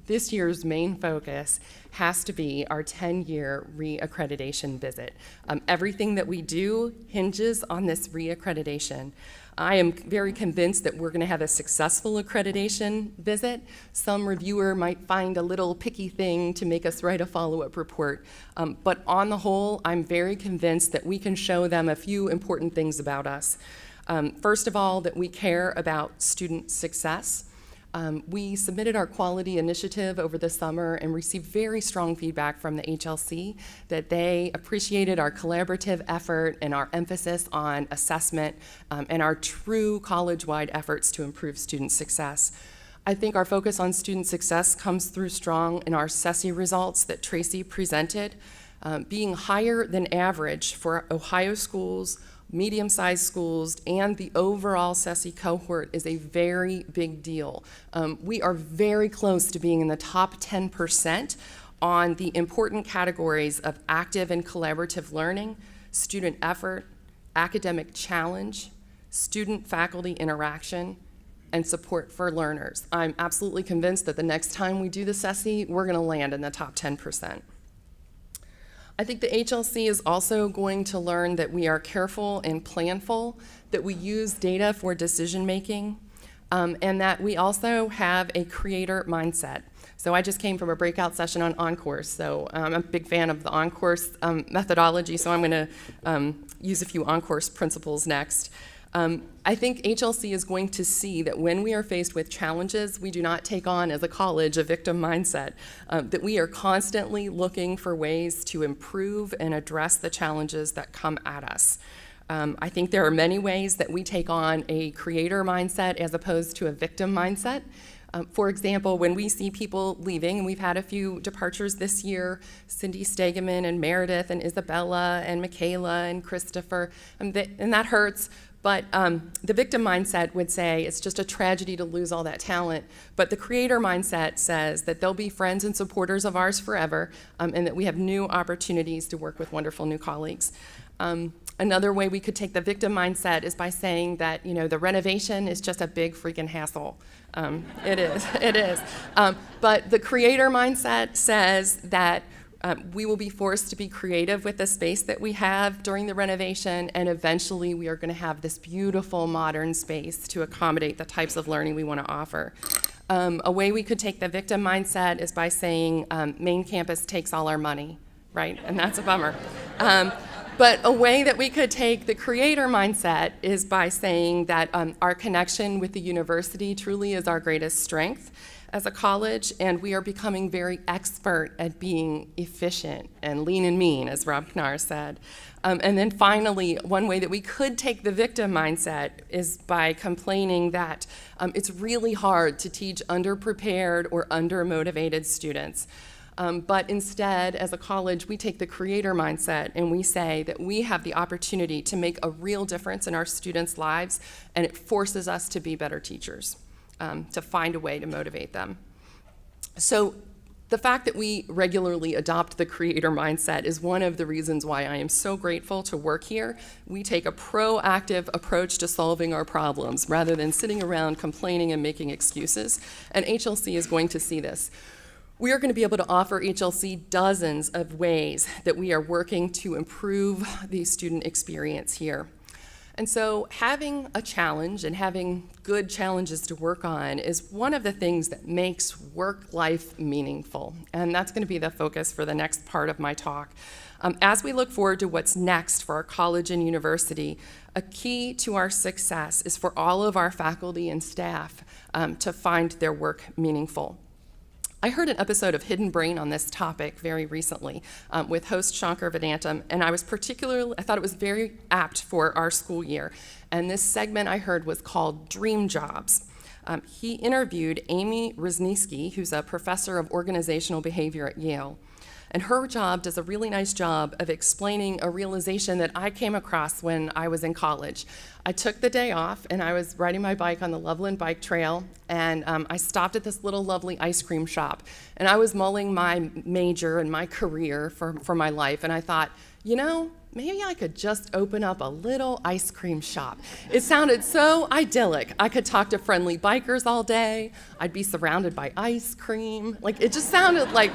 This year's main focus has to be our 10-year reaccreditation visit. Everything that we do hinges on this reaccreditation. I am very convinced that we're going to have a successful accreditation visit. Some reviewer might find a little picky thing to make us write a follow-up report. But on the whole, I'm very convinced that we can show them a few important things about us. First of all, that we care about student success. We submitted our quality initiative over the summer and received very strong feedback from the HLC that they appreciated our collaborative effort and our emphasis on assessment and our true college-wide efforts to improve student success. I think our focus on student success comes through strong in our CESI results that Tracy presented, being higher than average for Ohio schools, medium-sized schools, and the overall CESI cohort is a very big deal. We are very close to being in the top 10% on the important categories of active and collaborative learning, student effort, academic challenge, student-faculty interaction, and support for learners. I'm absolutely convinced that the next time we do the CESI, we're gonna land in the top 10%. I think the HLC is also going to learn that we are careful and planful, that we use data for decision making, and that we also have a creator mindset. So I just came from a breakout session on OnCourse, so I'm a big fan of the OnCourse methodology, so I'm going to use a few OnCourse principles next. I think HLC is going to see that when we are faced with challenges, we do not take on, as a college, a victim mindset, that we are constantly looking for ways to improve and address the challenges that come at us. I think there are many ways that we take on a creator mindset as opposed to a victim mindset. For example, when we see people leaving, and we've had a few departures this year, Cindy Stegeman and Meredith and Isabella and Michaela and Christopher, and that hurts. But the victim mindset would say it's just a tragedy to lose all that talent. But the creator mindset says that they'll be friends and supporters of ours forever, and that we have new opportunities to work with wonderful new colleagues. Another way we could take the victim mindset is by saying that, you know, the renovation is just a big freaking hassle. It is. But the creator mindset says that we will be forced to be creative with the space that we have during the renovation, and eventually we are going to have this beautiful modern space to accommodate the types of learning we want to offer. A way we could take the victim mindset is by saying main campus takes all our money, right? And that's a bummer. But a way that we could take the creator mindset is by saying that our connection with the university truly is our greatest strength as a college, and we are becoming very expert at being efficient and lean and mean, as Rob Knar said. And then finally, one way that we could take the victim mindset is by complaining that it's really hard to teach underprepared or undermotivated students. But instead, as a college, we take the creator mindset and we say that we have the opportunity to make a real difference in our students' lives, and it forces us to be better teachers, to find a way to motivate them. So the fact that we regularly adopt the creator mindset is one of the reasons why I am so grateful to work here. We take a proactive approach to solving our problems rather than sitting around complaining and making excuses, and HLC is going to see this. We are going to be able to offer HLC dozens of ways that we are working to improve the student experience here. And so having a challenge and having good challenges to work on is one of the things that makes work life meaningful. And that's going to be the focus for the next part of my talk. As we look forward to what's next for our college and university, a key to our success is for all of our faculty and staff to find their work meaningful. I heard an episode of Hidden Brain on this topic very recently with host Shankar Vedantam, and I thought it was very apt for our school year. And this segment I heard was called Dream Jobs. He interviewed Amy Rosniewski, who's a professor of organizational behavior at Yale. And her job does a really nice job of explaining a realization that I came across when I was in college. I took the day off, and I was riding my bike on the Loveland Bike Trail, and I stopped at this little lovely ice cream shop. And I was mulling my major and my career for my life, and I thought, you know, maybe I could just open up a little ice cream shop. It sounded so idyllic. I could talk to friendly bikers all day. I'd be surrounded by ice cream. Like, it just sounded like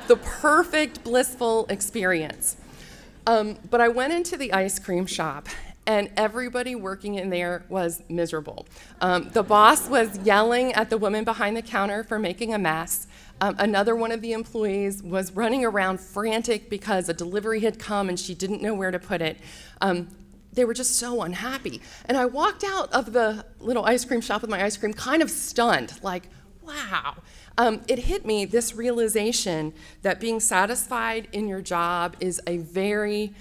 the perfect blissful experience. But I went into the ice cream shop, and everybody working in there was miserable. The boss was yelling at the woman behind the counter for making a mess. Another one of the employees was running around frantic because a delivery had come and she didn't know where to put it. They were just so unhappy. And I walked out of the little ice cream shop with my ice cream kind of stunned, like, wow. It hit me, this realization that being satisfied in your job is a very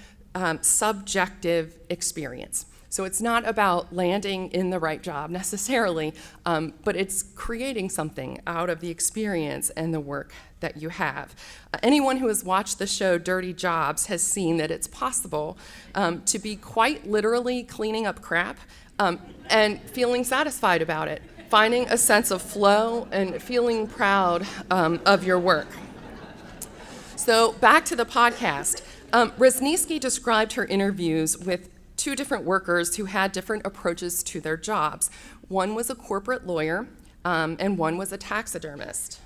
subjective experience. So it's not about landing in the right job necessarily, but it's creating something out of the experience and the work that you have. Anyone who has watched the show Dirty Jobs has seen that it's possible to be quite literally cleaning up crap and feeling satisfied about it, finding a sense of flow and feeling proud of your work. So back to the podcast. Resniski described her interviews with two different workers who had different approaches to their jobs. One was a corporate lawyer, and one was a taxidermist.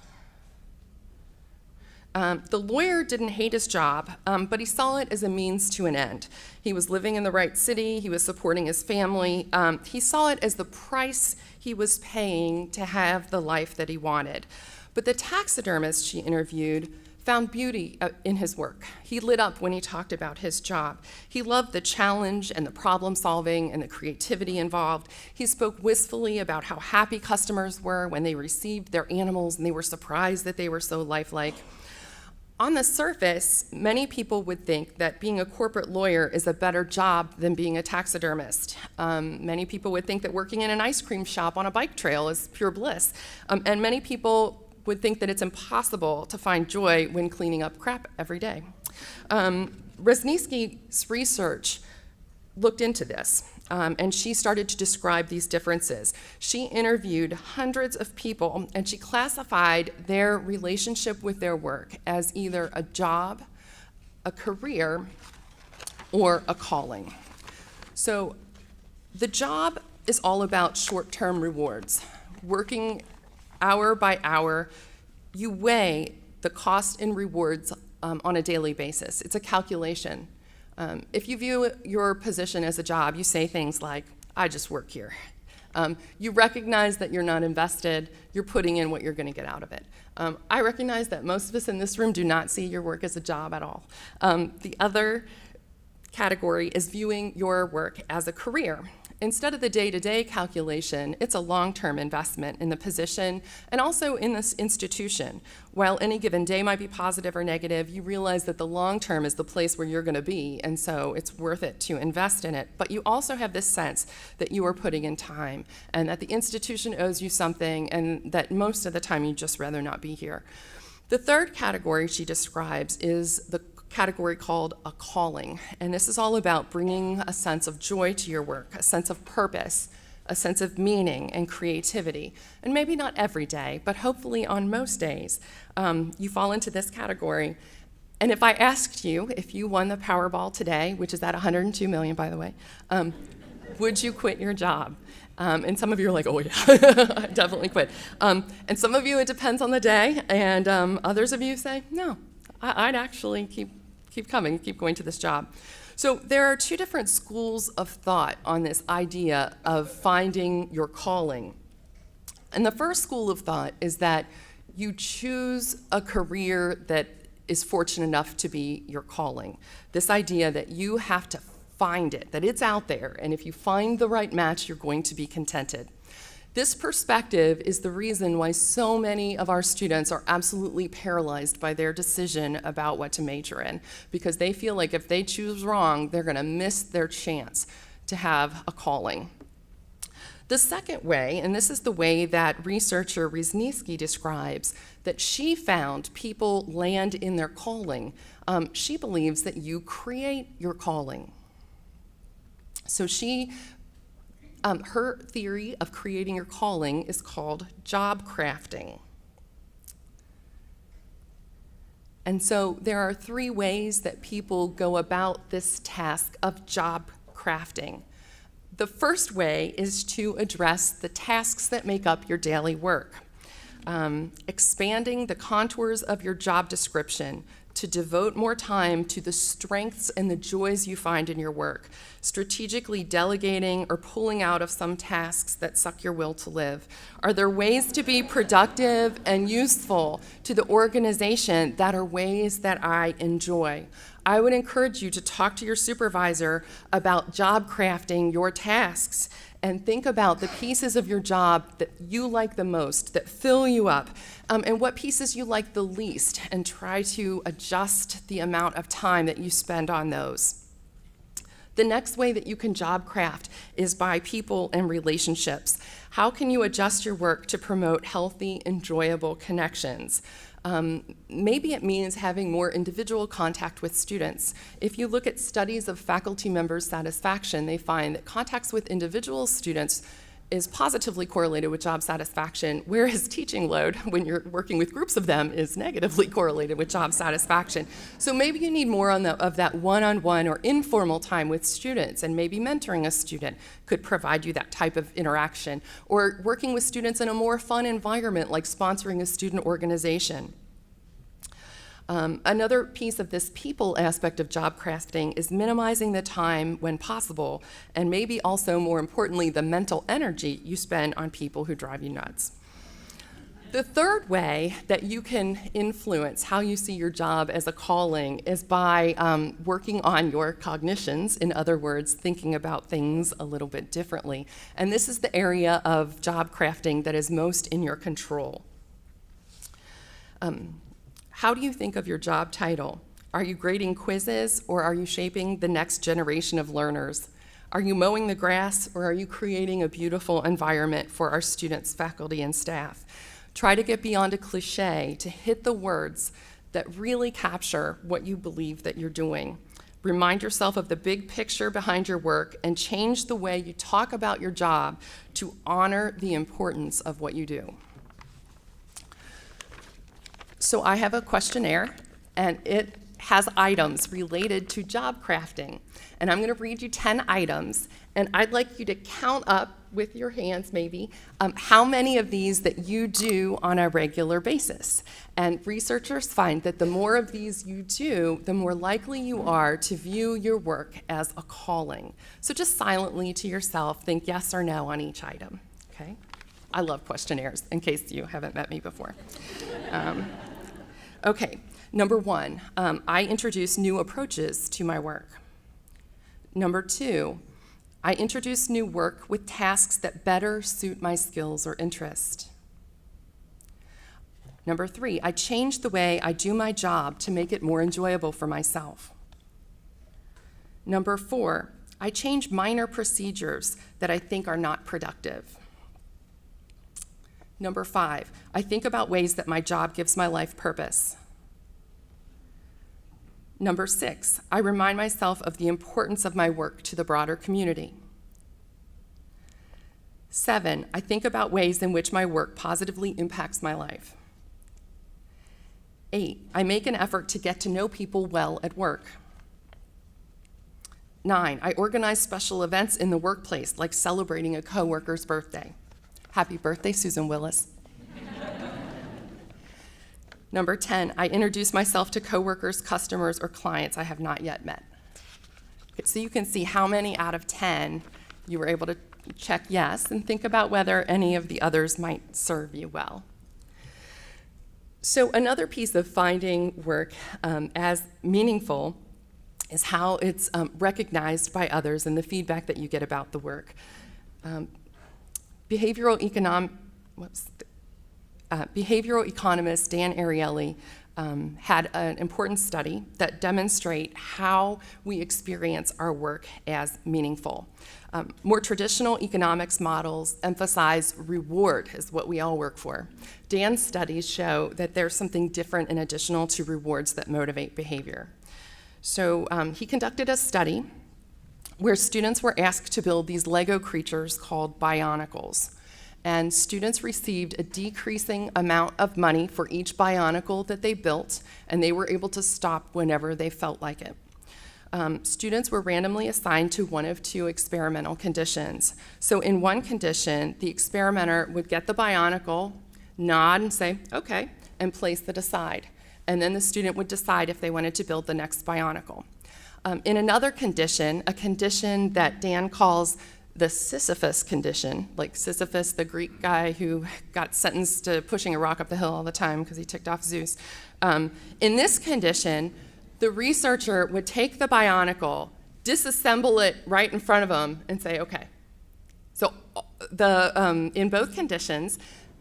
The lawyer didn't hate his job, but he saw it as a means to an end. He was living in the right city, he was supporting his family. He saw it as the price he was paying to have the life that he wanted. But the taxidermist she interviewed found beauty in his work. He lit up when he talked about his job. He loved the challenge and the problem solving and the creativity involved. He spoke wistfully about how happy customers were when they received their animals and they were surprised that they were so lifelike. On the surface, many people would think that being a corporate lawyer is a better job than being a taxidermist. Many people would think that working in an ice cream shop on a bike trail is pure bliss. And many people would think that it's impossible to find joy when cleaning up crap every day. Resniski's research looked into this, and she started to describe these differences. She interviewed hundreds of people, and she classified their relationship with their work as either a job, a career, or a calling. So the job is all about short-term rewards. Working hour by hour, you weigh the cost and rewards on a daily basis. It's a calculation. If you view your position as a job, you say things like, I just work here. You recognize that you're not invested, you're putting in what you're going to get out of it. I recognize that most of us in this room do not see your work as a job at all. The other category is viewing your work as a career. Instead of the day-to-day calculation, it's a long-term investment in the position and also in this institution. While any given day might be positive or negative, you realize that the long term is the place where you're going to be, and so it's worth it to invest in it. But you also have this sense that you are putting in time and that the institution owes you something and that most of the time you'd just rather not be here. The third category she describes is the category called a calling, and this is all about bringing a sense of joy to your work, a sense of purpose, a sense of meaning and creativity. And maybe not every day, but hopefully on most days, you fall into this category. And if I asked you if you won the Powerball today, which is at 102 million, by the way, would you quit your job? And some of you are like, oh yeah, I definitely quit. And some of you, it depends on the day, and others of you say, no, I'd actually keep coming, keep going to this job. So there are two different schools of thought on this idea of finding your calling. And the first school of thought is that you choose a career that is fortunate enough to be your calling. This idea that you have to find it, that it's out there, and if you find the right match, you're going to be contented. This perspective is the reason why so many of our students are absolutely paralyzed by their decision about what to major in, because they feel like if they choose wrong, they're going to miss their chance to have a calling. The second way, and this is the way that researcher Wisniewski describes, that she found people land in their calling. She believes that you create your calling. So her theory of creating your calling is called job crafting. And so there are 3 ways that people go about this task of job crafting. The first way is to address the tasks that make up your daily work, expanding the contours of your job description to devote more time to the strengths and the joys you find in your work, strategically delegating or pulling out of some tasks that suck your will to live. Are there ways to be productive and useful to the organization that are ways that I enjoy? I would encourage you to talk to your supervisor about job crafting your tasks and think about the pieces of your job that you like the most, that fill you up, and what pieces you like the least, and try to adjust the amount of time that you spend on those. The next way that you can job craft is by people and relationships. How can you adjust your work to promote healthy, enjoyable connections? Maybe it means having more individual contact with students. If you look at studies of faculty members' satisfaction, they find that contacts with individual students is positively correlated with job satisfaction, whereas teaching load, when you're working with groups of them, is negatively correlated with job satisfaction. So maybe you need more of that one-on-one or informal time with students, and maybe mentoring a student could provide you that type of interaction, or working with students in a more fun environment like sponsoring a student organization. Another piece of this people aspect of job crafting is minimizing the time when possible, and maybe also, more importantly, the mental energy you spend on people who drive you nuts. The third way that you can influence how you see your job as a calling is by working on your cognitions, in other words, thinking about things a little bit differently. And this is the area of job crafting that is most in your control. How do you think of your job title? Are you grading quizzes, or are you shaping the next generation of learners? Are you mowing the grass, or are you creating a beautiful environment for our students, faculty, and staff? Try to get beyond a cliche to hit the words that really capture what you believe that you're doing. Remind yourself of the big picture behind your work and change the way you talk about your job to honor the importance of what you do. So I have a questionnaire, and it has items related to job crafting. And I'm going to read you 10 items, and I'd like you to count up with your hands maybe how many of these that you do on a regular basis. And researchers find that the more of these you do, the more likely you are to view your work as a calling. So just silently to yourself, think yes or no on each item, okay? I love questionnaires, in case you haven't met me before. Okay, number 1, I introduce new approaches to my work. Number 2, I introduce new work with tasks that better suit my skills or interest. Number 3, I change the way I do my job to make it more enjoyable for myself. Number 4, I change minor procedures that I think are not productive. Number 5, I think about ways that my job gives my life purpose. Number 6, I remind myself of the importance of my work to the broader community. 7, I think about ways in which my work positively impacts my life. 8, I make an effort to get to know people well at work. 9, I organize special events in the workplace, like celebrating a coworker's birthday. Happy birthday, Susan Willis. Number 10, I introduce myself to coworkers, customers, or clients I have not yet met. Okay, so you can see how many out of 10 you were able to check yes, and think about whether any of the others might serve you well. So another piece of finding work as meaningful is how it's recognized by others and the feedback that you get about the work. Behavioral economist Dan Ariely had an important study that demonstrate how we experience our work as meaningful. More traditional economics models emphasize reward is what we all work for. Dan's studies show that there's something different and additional to rewards that motivate behavior. So he conducted a study where students were asked to build these Lego creatures called Bionicles. And students received a decreasing amount of money for each Bionicle that they built, and they were able to stop whenever they felt like it. Students were randomly assigned to one of two experimental conditions. So in one condition, the experimenter would get the Bionicle, nod and say, okay, and place it aside. And then the student would decide if they wanted to build the next Bionicle. In another condition, a condition that Dan calls the Sisyphus condition, like Sisyphus, the Greek guy who got sentenced to pushing a rock up the hill all the time because he ticked off Zeus. In this condition, the researcher would take the Bionicle, disassemble it right in front of him, and say, okay. So in both conditions,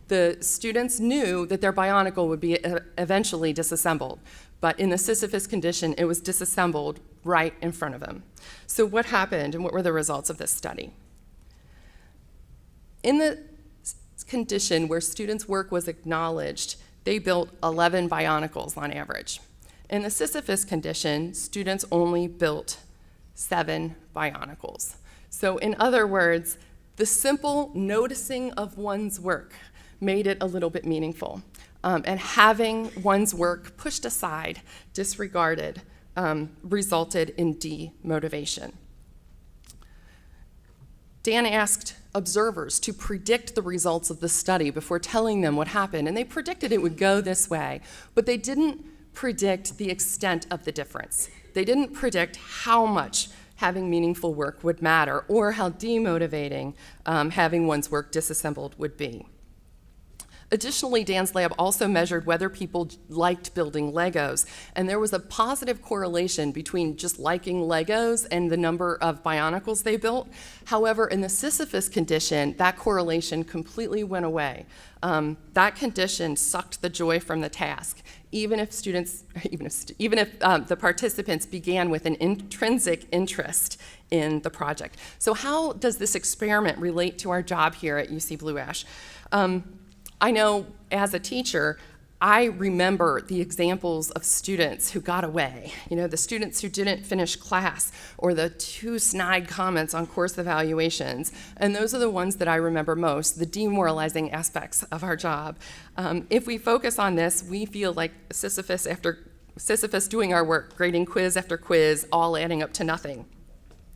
the students knew that their Bionicle would be eventually disassembled. But in the Sisyphus condition, it was disassembled right in front of them. So what happened and what were the results of this study? In the condition where students' work was acknowledged, they built 11 Bionicles on average. In the Sisyphus condition, students only built 7 Bionicles. So in other words, the simple noticing of one's work made it a little bit meaningful. And having one's work pushed aside, disregarded, resulted in demotivation. Dan asked observers to predict the results of the study before telling them what happened, and they predicted it would go this way, but they didn't predict the extent of the difference. They didn't predict how much having meaningful work would matter or how demotivating having one's work disassembled would be. Additionally, Dan's lab also measured whether people liked building Legos, and there was a positive correlation between just liking Legos and the number of Bionicles they built. However, in the Sisyphus condition, that correlation completely went away. That condition sucked the joy from the task, even if the participants began with an intrinsic interest in the project. So how does this experiment relate to our job here at UC Blue Ash? I know as a teacher, I remember the examples of students who got away, the students who didn't finish class or the too snide comments on course evaluations. And those are the ones that I remember most, the demoralizing aspects of our job. If we focus on this, we feel like Sisyphus doing our work, grading quiz after quiz, all adding up to nothing.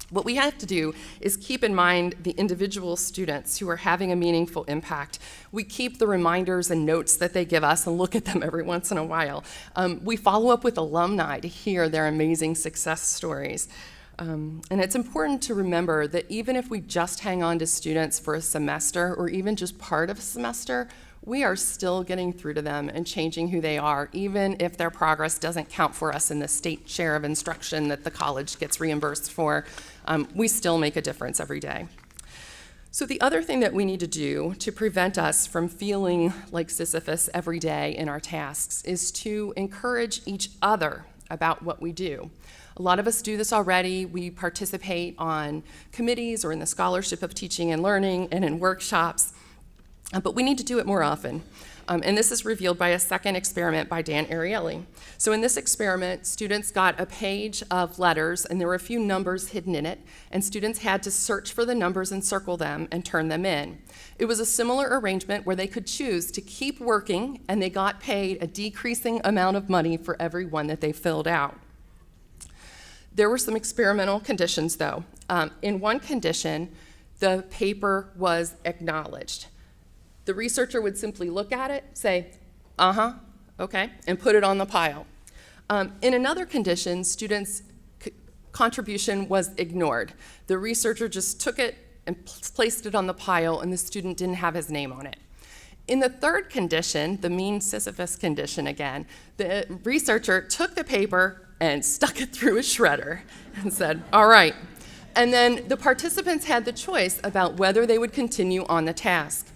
What we have to do is keep in mind the individual students who are having a meaningful impact. We keep the reminders and notes that they give us and look at them every once in a while. We follow up with alumni to hear their amazing success stories. And it's important to remember that even if we just hang on to students for a semester or even just part of a semester, we are still getting through to them and changing who they are, even if their progress doesn't count for us in the state share of instruction that the college gets reimbursed for. We still make a difference every day. So the other thing that we need to do to prevent us from feeling like Sisyphus every day in our tasks is to encourage each other about what we do. A lot of us do this already. We participate on committees or in the Scholarship of Teaching and Learning and in workshops. But we need to do it more often. And this is revealed by a second experiment by Dan Ariely. So in this experiment, students got a page of letters, and there were a few numbers hidden in it, and students had to search for the numbers and circle them and turn them in. It was a similar arrangement where they could choose to keep working, and they got paid a decreasing amount of money for every one that they filled out. There were some experimental conditions, though. In one condition, the paper was acknowledged. The researcher would simply look at it, say, okay, and put it on the pile. In another condition, students' contribution was ignored. The researcher just took it and placed it on the pile, and the student didn't have his name on it. In the third condition, the mean Sisyphus condition again, the researcher took the paper and stuck it through a shredder and said, all right. And then the participants had the choice about whether they would continue on the task.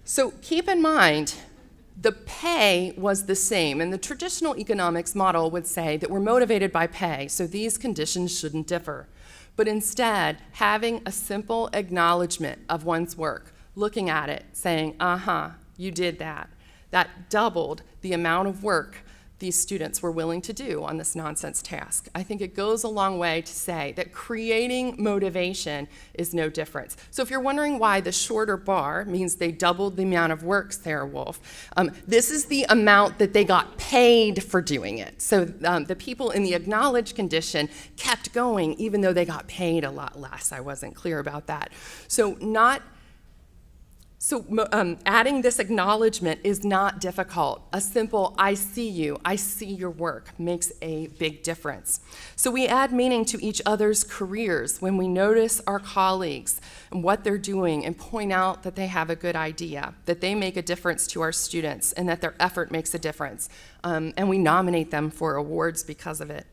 So keep in mind The pay was the same, and the traditional economics model would say that we're motivated by pay, so these conditions shouldn't differ. But instead, having a simple acknowledgement of one's work, looking at it, saying, you did that. That doubled the amount of work these students were willing to do on this nonsense task. I think it goes a long way to say that creating motivation is no difference. So if you're wondering why the shorter bar means they doubled the amount of work, Sarah Wolf, this is the amount that they got paid for doing it. So the people in the acknowledged condition kept going even though they got paid a lot less. I wasn't clear about that. Adding this acknowledgement is not difficult. A simple, I see you, I see your work, makes a big difference. So we add meaning to each other's careers when we notice our colleagues and what they're doing and point out that they have a good idea, that they make a difference to our students, and that their effort makes a difference. And we nominate them for awards because of it.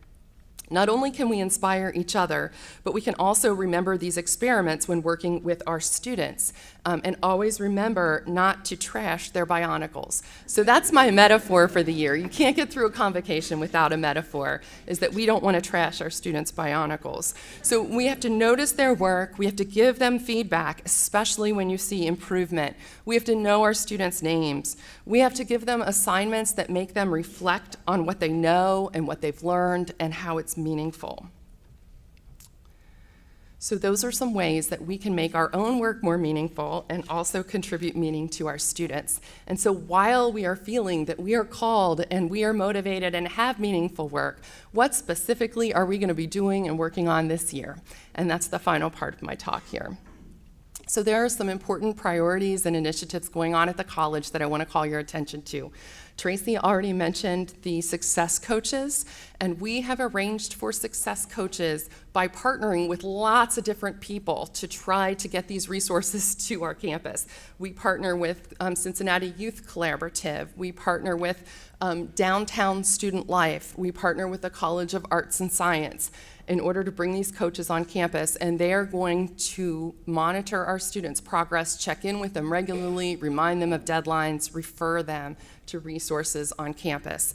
Not only can we inspire each other, but we can also remember these experiments when working with our students, and always remember not to trash their bionicles. So that's my metaphor for the year. You can't get through a convocation without a metaphor, is that we don't want to trash our students' bionicles. So we have to notice their work, we have to give them feedback, especially when you see improvement. We have to know our students' names. We have to give them assignments that make them reflect on what they know and what they've learned and how it's meaningful. So those are some ways that we can make our own work more meaningful and also contribute meaning to our students. And so while we are feeling that we are called and we are motivated and have meaningful work, what specifically are we going to be doing and working on this year? And that's the final part of my talk here. So there are some important priorities and initiatives going on at the college that I want to call your attention to. Tracy already mentioned the success coaches, and we have arranged for success coaches by partnering with lots of different people to try to get these resources to our campus. We partner with Cincinnati Youth Collaborative. We partner with Downtown Student Life. We partner with the College of Arts and Science in order to bring these coaches on campus, and they are going to monitor our students' progress, check in with them regularly, remind them of deadlines, refer them to resources on campus.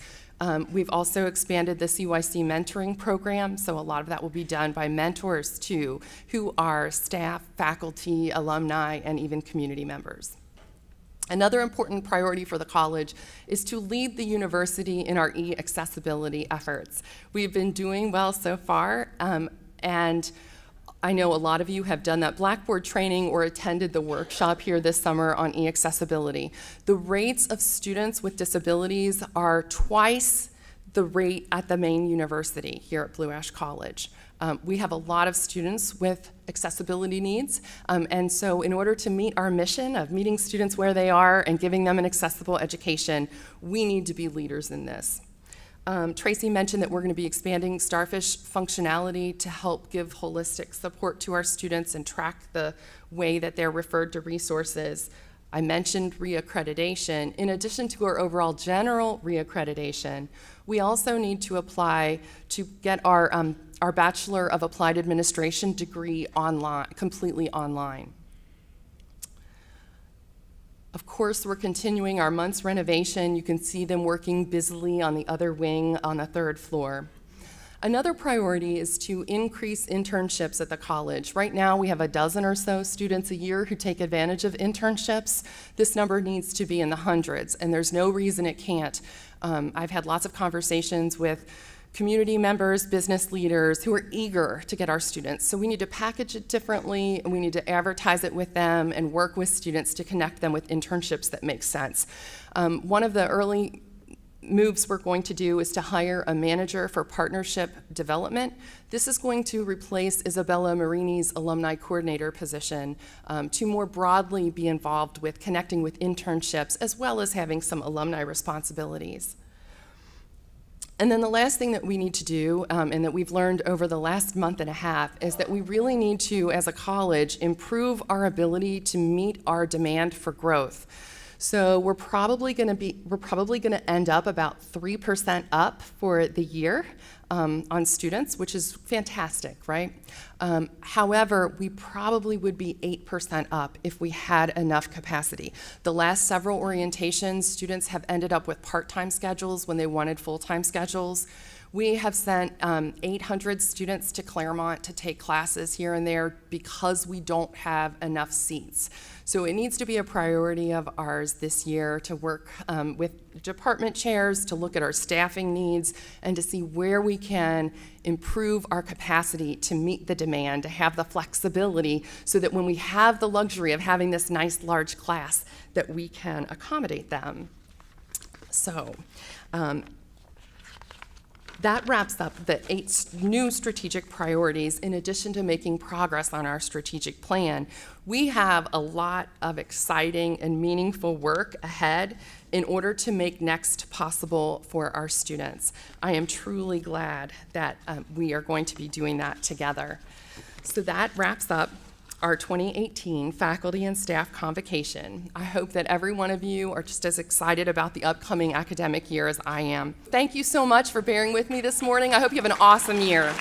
We've also expanded the CYC mentoring program, so a lot of that will be done by mentors too, who are staff, faculty, alumni, and even community members. Another important priority for the college is to lead the university in our e-accessibility efforts. We've been doing well so far, and I know a lot of you have done that Blackboard training or attended the workshop here this summer on e-accessibility. The rates of students with disabilities are twice the rate at the main university here at Blue Ash College. We have a lot of students with accessibility needs, and so in order to meet our mission of meeting students where they are and giving them an accessible education, we need to be leaders in this. Tracy mentioned that we're going to be expanding Starfish functionality to help give holistic support to our students and track the way that they're referred to resources. I mentioned reaccreditation. In addition to our overall general reaccreditation, we also need to apply to get our Bachelor of Applied Administration degree online, completely online. Of course, we're continuing our month's renovation. You can see them working busily on the other wing on the third floor. Another priority is to increase internships at the college. Right now, we have a dozen or so students a year who take advantage of internships. This number needs to be in the hundreds, and there's no reason it can't. I've had lots of conversations with community members, business leaders who are eager to get our students. So we need to package it differently, and we need to advertise it with them and work with students to connect them with internships that make sense. One of the early moves we're going to do is to hire a manager for partnership development. This is going to replace Isabella Marini's alumni coordinator position to more broadly be involved with connecting with internships as well as having some alumni responsibilities. And then the last thing that we need to do, and that we've learned over the last month and a half, is that we really need to, as a college, improve our ability to meet our demand for growth. So we're probably going to end up about 3% up for the year. on students, which is fantastic, right? However, we probably would be 8% up if we had enough capacity. The last several orientations, students have ended up with part-time schedules when they wanted full-time schedules. We have sent 800 students to Claremont to take classes here and there because we don't have enough seats. So it needs to be a priority of ours this year to work with department chairs, to look at our staffing needs, and to see where we can improve our capacity to meet the demand, to have the flexibility so that when we have the luxury of having this nice large class, that we can accommodate them. So, that wraps up the 8 new strategic priorities in addition to making progress on our strategic plan. We have a lot of exciting and meaningful work ahead in order to make next possible for our students. I am truly glad that we are going to be doing that together. So that wraps up our 2018 faculty and staff convocation. I hope that every one of you are just as excited about the upcoming academic year as I am. Thank you so much for bearing with me this morning. I hope you have an awesome year.